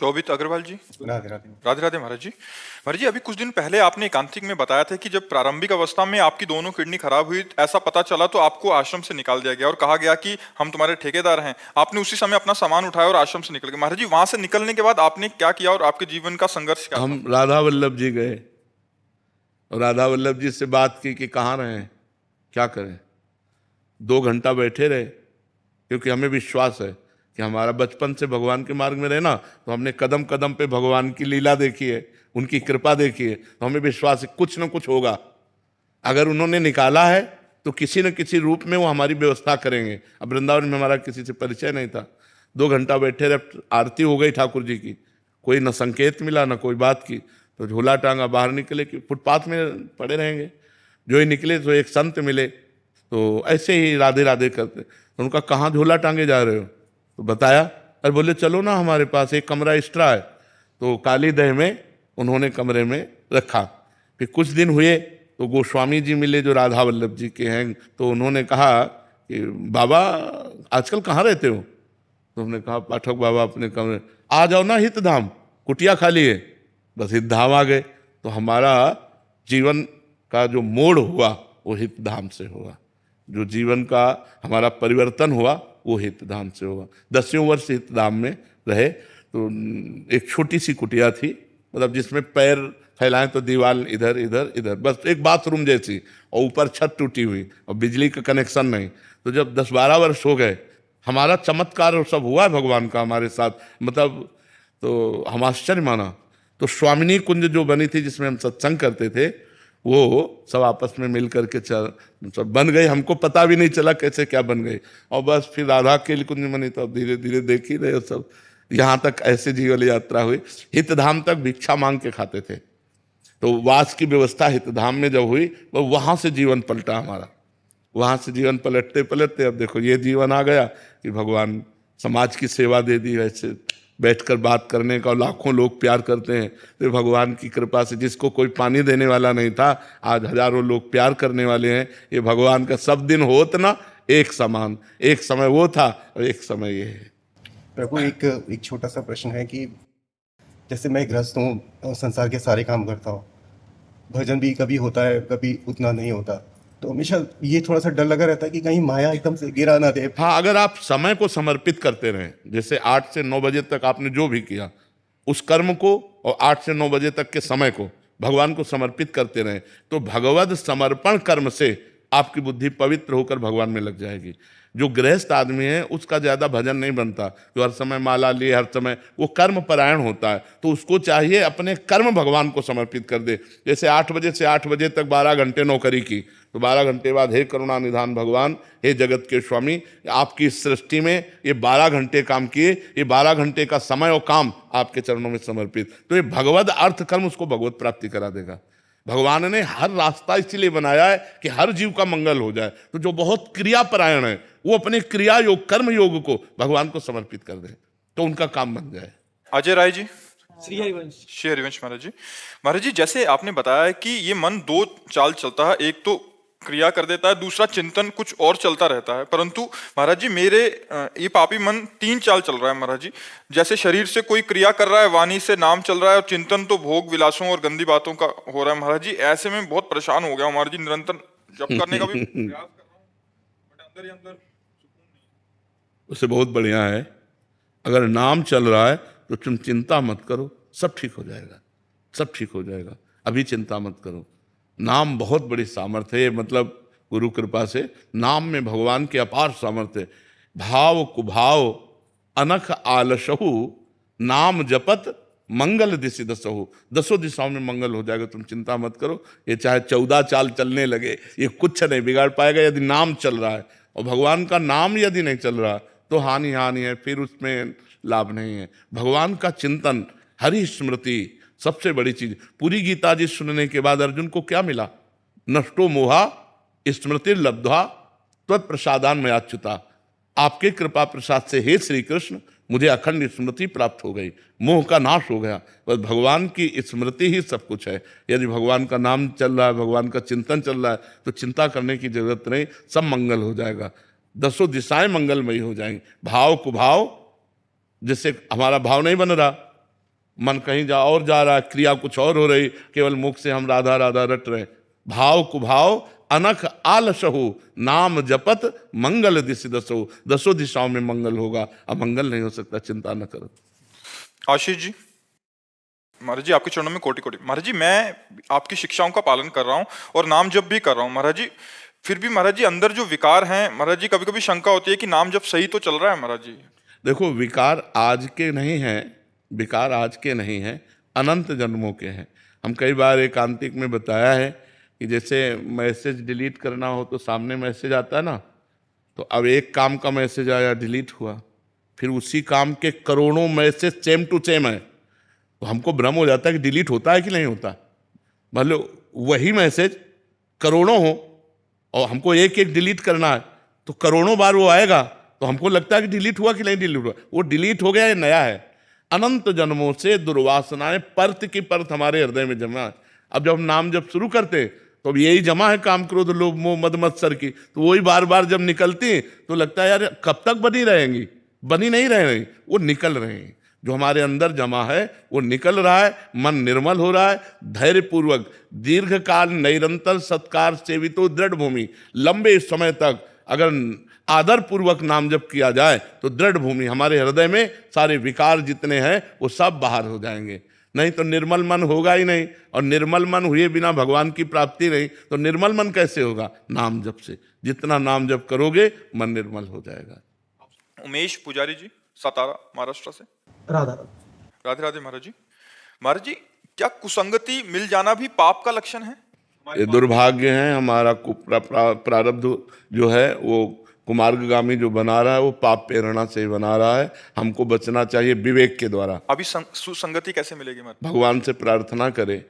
शोभित अग्रवाल जी। राधे राधे। राधे राधे महाराज जी। महाराज जी, अभी कुछ दिन पहले आपने एकांतिक में बताया था कि जब प्रारंभिक अवस्था में आपकी दोनों किडनी खराब हुई, ऐसा पता चला तो आपको आश्रम से निकाल दिया गया और कहा गया कि हम तुम्हारे ठेकेदार हैं। आपने उसी समय अपना सामान उठाया और आश्रम से निकल गए। महाराज जी, वहां से निकलने के बाद आपने क्या किया और आपके जीवन का संघर्ष क्या था? हम राधा वल्लभ जी गए और राधा वल्लभ जी से बात की कि कहाँ रहें, क्या करें। 2 घंटा बैठे रहे, क्योंकि हमें विश्वास है कि हमारा बचपन से भगवान के मार्ग में रहना, तो हमने कदम कदम पे भगवान की लीला देखी है, उनकी कृपा देखी है, तो हमें विश्वास है कुछ न कुछ होगा। अगर उन्होंने निकाला है तो किसी न किसी रूप में वो हमारी व्यवस्था करेंगे। अब वृंदावन में हमारा किसी से परिचय नहीं था। 2 घंटा बैठे रहे, आरती हो गई ठाकुर जी की, कोई न संकेत मिला न कोई बात की, तो झोला टांगा बाहर निकले कि फुटपाथ में पड़े रहेंगे। जो ही निकले तो एक संत मिले, तो ऐसे ही राधे राधे करते। तो उनका कहाँ झोला टांगे जा रहे हो, तो बताया। अरे बोले चलो ना हमारे पास एक कमरा एक्स्ट्रा है। तो काली दह में उन्होंने कमरे में रखा। फिर कुछ दिन हुए तो गोस्वामी जी मिले जो राधा वल्लभ जी के हैं। तो उन्होंने कहा कि बाबा आजकल कहाँ रहते हो। तो हमने कहा पाठक बाबा अपने कमरे, आ जाओ ना हितधाम, कुटिया खाली है। बस हितधाम आ गए। तो हमारा जीवन का जो मोड़ हुआ वो हितधाम से हुआ। जो जीवन का हमारा परिवर्तन हुआ वो हितधाम से हुआ। 10वें वर्ष हितधाम में रहे। तो एक छोटी सी कुटिया थी, मतलब जिसमें पैर फैलाएं तो दीवार इधर इधर इधर, बस एक बाथरूम जैसी, और ऊपर छत टूटी हुई और बिजली का कनेक्शन नहीं। तो जब 10-12 वर्ष हो गए, हमारा चमत्कार और सब हुआ है भगवान का हमारे साथ, मतलब तो हम आश्चर्य माना। तो स्वामिनी कुंज जो बनी थी जिसमें हम सत्संग करते थे, वो सब आपस में मिल करके सब बन गई। हमको पता भी नहीं चला कैसे क्या बन गई। और बस फिर राधा के कुंज बनी, तो अब धीरे धीरे देख ही रहे सब। यहाँ तक ऐसे जीवन यात्रा हुई। हितधाम तक भिक्षा मांग के खाते थे। तो वास की व्यवस्था हितधाम में जब हुई, वो वहाँ से जीवन पलटा हमारा। वहाँ से जीवन पलटते पलटते अब देखो ये जीवन आ गया कि भगवान समाज की सेवा दे दी। वैसे बैठकर बात करने का, लाखों लोग प्यार करते हैं। तो भगवान की कृपा से जिसको कोई पानी देने वाला नहीं था, आज हजारों लोग प्यार करने वाले हैं। ये भगवान का सब दिन होत ना एक समान, एक समय वो था और एक समय ये है। प्रभु एक छोटा सा प्रश्न है कि जैसे मैं गृहस्थ हूँ, संसार के सारे काम करता हूँ, भजन भी कभी होता है कभी उतना नहीं होता, तो हमेशा ये थोड़ा सा डर लगा रहता है कि कहीं माया एकदम से गिरा ना दे। हाँ, अगर आप समय को समर्पित करते रहें, जैसे 8 से 9 बजे तक आपने जो भी किया उस कर्म को, और 8 से 9 बजे तक के समय को भगवान को समर्पित करते रहें, तो भगवद समर्पण कर्म से आपकी बुद्धि पवित्र होकर भगवान में लग जाएगी। जो गृहस्थ आदमी है उसका ज़्यादा भजन नहीं बनता, जो हर समय माला लिए, हर समय वो कर्म परायण होता है। तो उसको चाहिए अपने कर्म भगवान को समर्पित कर दे। जैसे 8 बजे से 8 बजे तक 12 घंटे नौकरी की, तो 12 घंटे बाद हे करुणा निधान भगवान, हे जगत के स्वामी, आपकी सृष्टि में ये 12 घंटे काम किए, ये 12 घंटे का समय और काम आपके चरणों में समर्पित। तो ये भगवद अर्थ कर्म उसको भगवत प्राप्ति करा देगा। भगवान ने हर रास्ता इसलिए बनाया है कि हर जीव का मंगल हो जाए। तो जो बहुत क्रियापरायण है वो अपने क्रिया योग, कर्म योग को भगवान को समर्पित कर दे, तो उनका काम बन जाए। अजय राय जी। श्री हरिवंश। श्री हरिवंश महाराज जी। महाराज जी, जैसे आपने बताया कि ये मन 2 चाल चलता है, एक तो क्रिया कर देता है, दूसरा चिंतन कुछ और चलता रहता है। परंतु महाराज जी, मेरे ये पापी मन 3 चाल चल रहा है महाराज जी। जैसे शरीर से कोई क्रिया कर रहा है, वाणी से नाम चल रहा है, और चिंतन तो भोग विलासों और गंदी बातों का हो रहा है महाराज जी। ऐसे में बहुत परेशान हो गया हूं महाराज जी। निरंतर जप करने का भी प्रयास कर रहा हूँ, बट अंदर ही अंदर सुकून नहीं। उससे बहुत बढ़िया है, अगर नाम चल रहा है तो तुम चिंता मत करो, सब ठीक हो जाएगा, सब ठीक हो जाएगा। अभी चिंता मत करो। नाम बहुत बड़ी सामर्थ्य है, मतलब गुरु कृपा से नाम में भगवान की अपार सामर्थ्य है। भाव कुभाव अनख आलसहु, नाम जपत मंगल दिशि दसहु। 10 दिशाओं में मंगल हो जाएगा, तुम चिंता मत करो। ये चाहे 14 चाल चलने लगे, ये कुछ नहीं बिगाड़ पाएगा यदि नाम चल रहा है। और भगवान का नाम यदि नहीं चल रहा तो हानि है, फिर उसमें लाभ नहीं है। भगवान का चिंतन, हरि स्मृति सबसे बड़ी चीज। पूरी गीता जी सुनने के बाद अर्जुन को क्या मिला? नष्टो मोहा स्मृति लब्ध्वा त्वत्प्रसादान मयाच्युता। आपके कृपा प्रसाद से हे श्री कृष्ण मुझे अखंड स्मृति प्राप्त हो गई, मोह का नाश हो गया। बस भगवान की स्मृति ही सब कुछ है। यदि भगवान का नाम चल रहा है, भगवान का चिंतन चल रहा है, तो चिंता करने की जरूरत नहीं, सब मंगल हो जाएगा। 10 दिशाएं मंगलमयी हो जाएंगी। भाव कुभाव, जैसे हमारा भाव नहीं बन रहा, मन कहीं और जा रहा है, क्रिया कुछ और हो रही, केवल मुख से हम राधा राधा रट रहे। भाव कुभाव अनख आलसहु, नाम जपत मंगल दिशि दसो। दसों दिशाओं में मंगल होगा, अमंगल नहीं हो सकता, चिंता न करो। आशीष जी, महाराज जी आपके चरणों में कोटि कोटि। महाराज जी मैं आपकी शिक्षाओं का पालन कर रहा हूँ और नाम जप भी कर रहा हूँ महाराज जी, फिर भी महाराज जी अंदर जो विकार हैं महाराज जी, कभी कभी शंका होती है कि नाम जप सही तो चल रहा है महाराज जी। देखो, विकार आज के नहीं हैं, विकार आज के नहीं हैं, अनंत जन्मों के हैं। हम कई बार एकांतिक में बताया है कि जैसे मैसेज डिलीट करना हो तो सामने मैसेज आता है ना, तो अब एक काम का मैसेज आया, डिलीट हुआ, फिर उसी काम के करोड़ों मैसेज सेम टू सेम है, तो हमको भ्रम हो जाता है कि डिलीट होता है कि नहीं होता। मतलब वही मैसेज करोड़ों हो और हमको एक एक डिलीट करना है, तो करोड़ों बार वो आएगा, तो हमको लगता है कि डिलीट हुआ कि नहीं डिलीट हुआ। वो डिलीट हो गया, ये नया है। अनंत जन्मों से दुर्वासनाएं परत की परत हमारे हृदय में जमा है। अब जब हम नाम जब शुरू करते तो अब यही जमा है, काम क्रोध लोभ मोह मद मत्सर की, तो वही बार बार जब निकलती तो लगता है यार कब तक बनी रहेंगी, बनी नहीं रही, वो निकल रहे हैं। जो हमारे अंदर जमा है वो निकल रहा है, मन निर्मल हो रहा है। धैर्यपूर्वक दीर्घ काल निरंतर सत्कार सेवितो दृढ़ भूमि, लंबे समय तक अगर आदर पूर्वक नाम जप किया जाए तो दृढ़ भूमि, हमारे हृदय में सारे विकार जितने हैं वो सब बाहर हो जाएंगे। नहीं तो निर्मल मन होगा ही नहीं, और निर्मल मन हुए बिना भगवान की प्राप्ति नहीं, तो निर्मल मन कैसे होगा? नाम जप से। जितना नाम जप करोगे मन निर्मल हो जाएगा। उमेश पुजारी जी, सातारा महाराष्ट्र से। राधा राधे राधे महाराज जी। महाराज जी क्या कुसंगति मिल जाना भी पाप का लक्षण है? ये दुर्भाग्य है, हमारा प्रारब्ध जो है वो कुमार्गगामी जो बना रहा है वो पाप प्रेरणा से ही बना रहा है। हमको बचना चाहिए विवेक के द्वारा। अभी सुसंगति कैसे मिलेगी महाराज? भगवान से प्रार्थना करे,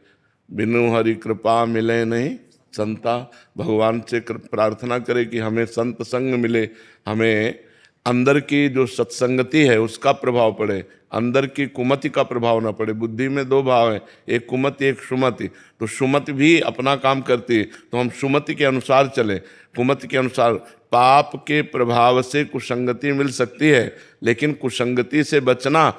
बिनु हरि कृपा मिले नहीं संता। भगवान से प्रार्थना करे कि हमें संत संग मिले, हमें अंदर की जो सत्संगति है उसका प्रभाव पड़े, अंदर की कुमति का प्रभाव ना पड़े। बुद्धि में दो भाव है, एक कुमति एक सुमति। तो सुमति भी अपना काम करती है, तो हम सुमति के अनुसार चले, कुमति के अनुसार। पाप के प्रभाव से कुसंगति मिल सकती है, लेकिन कुसंगति से बचना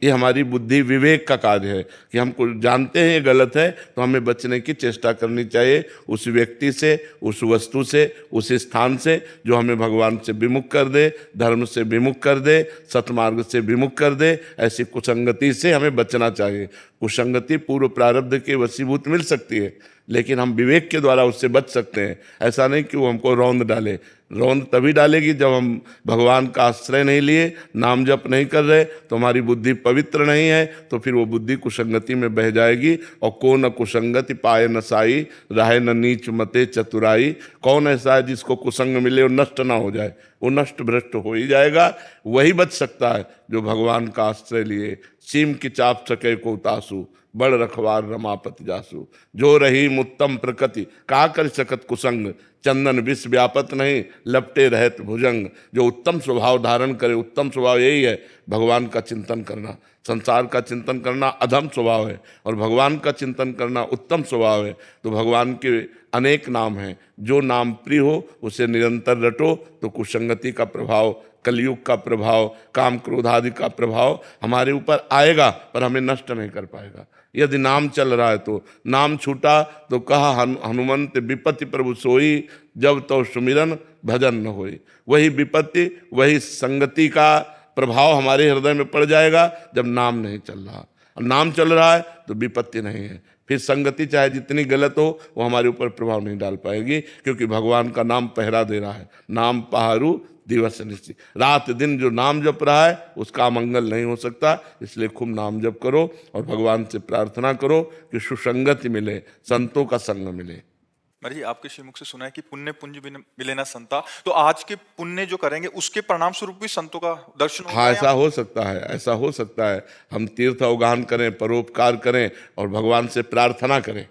ये हमारी बुद्धि विवेक का कार्य है कि हमको जानते हैं ये गलत है, तो हमें बचने की चेष्टा करनी चाहिए उस व्यक्ति से, उस वस्तु से, उस स्थान से जो हमें भगवान से विमुख कर दे, धर्म से विमुख कर दे, सतमार्ग से विमुख कर दे। ऐसी कुसंगति से हमें बचना चाहिए। कुसंगति पूर्व प्रारब्ध के वशीभूत मिल सकती है, लेकिन हम विवेक के द्वारा उससे बच सकते हैं। ऐसा नहीं कि वो हमको रौंद डाले। रौंद तभी डालेगी जब हम भगवान का आश्रय नहीं लिए, नाम जप नहीं कर रहे, तो हमारी बुद्धि पवित्र नहीं है, तो फिर वो बुद्धि कुसंगति में बह जाएगी। और कौन न कुसंगति पाए न साई, राहे न नीच मते चतुराई। कौन ऐसा है जिसको कुसंग मिले और नष्ट ना हो जाए? वो नष्ट भ्रष्ट हो ही जाएगा। वही बच सकता है जो भगवान का आश्रय लिए। सीम की चाप सके को तासु, बड़ रखवार रमापति जासु। जो रही मुत्तम प्रकृति, का कर सकत कुसंग। चंदन विष व्यापत नहीं, लपटे रहत भुजंग। जो उत्तम स्वभाव धारण करे, उत्तम स्वभाव यही है भगवान का चिंतन करना। संसार का चिंतन करना अधम स्वभाव है, और भगवान का चिंतन करना उत्तम स्वभाव है। तो भगवान के अनेक नाम हैं, जो नाम प्रिय हो उसे निरंतर रटो, तो कुसंगति का प्रभाव, कलयुग का प्रभाव, काम क्रोध आदि का प्रभाव हमारे ऊपर आएगा, पर हमें नष्ट नहीं कर पाएगा। यदि नाम चल रहा है तो नाम छूटा तो कहा हनुमंत विपत्ति प्रभु सोई, जब तो सुमिरन भजन न होई। वही विपत्ति, वही संगति का प्रभाव हमारे हृदय में पड़ जाएगा जब नाम नहीं चल रहा। और नाम चल रहा है तो विपत्ति नहीं है, फिर संगति चाहे जितनी गलत हो वो हमारे ऊपर प्रभाव नहीं डाल पाएगी, क्योंकि भगवान का नाम पहरा दे रहा है। नाम पहारू दिवस निश्चित, रात दिन जो नाम जप रहा है उसका अमंगल नहीं हो सकता। इसलिए खूब नाम जप करो और भगवान से प्रार्थना करो कि सुसंगति मिले, संतों का संग मिले। महाराज जी आपके श्रीमुख से सुना है कि पुण्य पुंज मिले ना संता, तो आज के पुण्य जो करेंगे उसके परिणाम स्वरूप भी संतों का दर्शन होगा? हाँ, ऐसा हो सकता है, ऐसा हो सकता है। हम तीर्थ अवगाहन करें, परोपकार करें और भगवान से प्रार्थना करें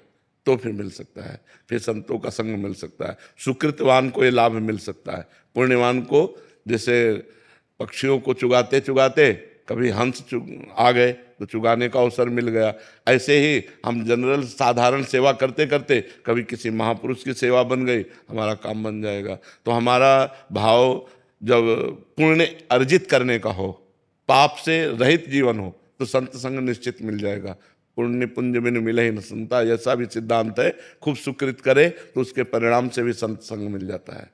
तो फिर मिल सकता है, फिर संतों का संग मिल सकता है। सुकृतवान को ये लाभ मिल सकता है। पुण्यवान को जैसे पक्षियों को चुगाते चुगाते कभी हंस आ गए तो चुगाने का अवसर मिल गया, ऐसे ही हम जनरल साधारण सेवा करते करते कभी किसी महापुरुष की सेवा बन गई, हमारा काम बन जाएगा। तो हमारा भाव जब पुण्य अर्जित करने का हो, पाप से रहित जीवन हो, तो संत संग निश्चित मिल जाएगा। पुण्य पुंज बिन मिले ही न संता, ऐसा भी सिद्धांत है। खूब सुकृत करे तो उसके परिणाम से भी संत संग मिल जाता है।